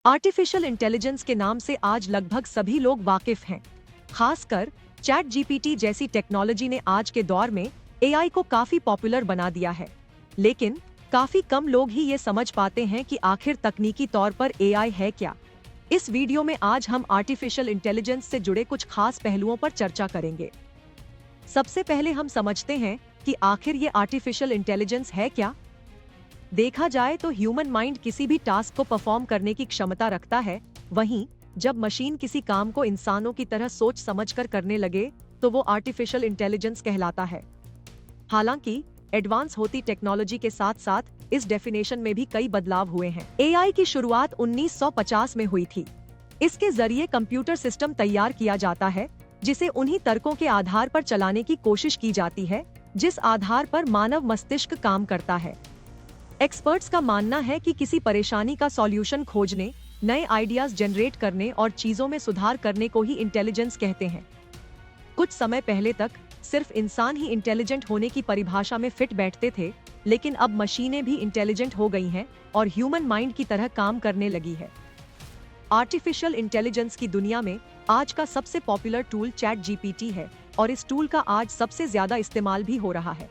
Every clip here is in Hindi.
आर्टिफिशियल इंटेलिजेंस के नाम से आज लगभग सभी लोग वाकिफ हैं। खासकर चैट जीपीटी जैसी टेक्नोलॉजी ने आज के दौर में एआई को काफी पॉपुलर बना दिया है। लेकिन काफी कम लोग ही ये समझ पाते हैं कि आखिर तकनीकी तौर पर एआई है क्या। इस वीडियो में आज हम आर्टिफिशियल इंटेलिजेंस से जुड़े कुछ खास पहलुओं पर चर्चा करेंगे। सबसे पहले हम समझते हैं कि आखिर ये आर्टिफिशियल इंटेलिजेंस है क्या। देखा जाए तो ह्यूमन माइंड किसी भी टास्क को परफॉर्म करने की क्षमता रखता है। वहीं जब मशीन किसी काम को इंसानों की तरह सोच समझकर करने लगे तो वो आर्टिफिशियल इंटेलिजेंस कहलाता है। हालांकि एडवांस होती टेक्नोलॉजी के साथ साथ इस डेफिनेशन में भी कई बदलाव हुए हैं। एआई की शुरुआत 1950 में हुई थी। इसके जरिए कंप्यूटर सिस्टम तैयार किया जाता है जिसे उन्हीं तर्कों के आधार पर चलाने की कोशिश की जाती है जिस आधार पर मानव मस्तिष्क काम करता है। एक्सपर्ट्स का मानना है कि किसी परेशानी का सॉल्यूशन खोजने, नए आइडियाज जनरेट करने और चीजों में सुधार करने को ही इंटेलिजेंस कहते हैं। कुछ समय पहले तक सिर्फ इंसान ही इंटेलिजेंट होने की परिभाषा में फिट बैठते थे, लेकिन अब मशीनें भी इंटेलिजेंट हो गई हैं और ह्यूमन माइंड की तरह काम करने लगी है। आर्टिफिशियल इंटेलिजेंस की दुनिया में आज का सबसे पॉपुलर टूल चैट जीपीटी है और इस टूल का आज सबसे ज्यादा इस्तेमाल भी हो रहा है।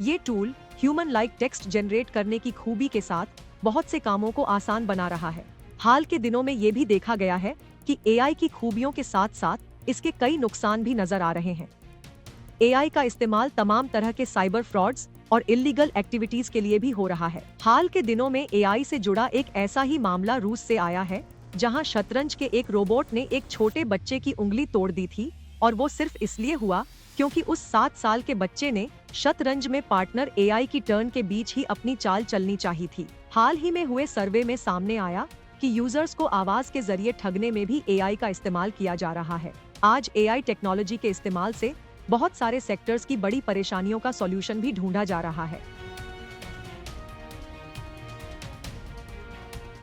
ये tool human like text generate करने की खूबी के साथ बहुत से कामों को आसान बना रहा है। हाल के दिनों में ये भी देखा गया है कि एआई की खूबियों के साथ साथ इसके कई नुकसान भी नजर आ रहे हैं। एआई का इस्तेमाल तमाम तरह के साइबर फ्रॉड्स और इल्लीगल एक्टिविटीज के लिए भी हो रहा है। हाल के दिनों में एआई से जुड़ा एक ऐसा ही मामला रूस से आया है, जहां शतरंज के एक रोबोट ने एक छोटे बच्चे की उंगली तोड़ दी थी और वो सिर्फ इसलिए हुआ क्योंकि उस 7 साल के बच्चे ने शतरंज में पार्टनर एआई की टर्न के बीच ही अपनी चाल चलनी चाहिए थी। हाल ही में हुए सर्वे में सामने आया कि यूजर्स को आवाज के जरिए ठगने में भी एआई का इस्तेमाल किया जा रहा है। आज एआई टेक्नोलॉजी के इस्तेमाल से बहुत सारे सेक्टर्स की बड़ी परेशानियों का सॉल्यूशन भी ढूंढा जा रहा है।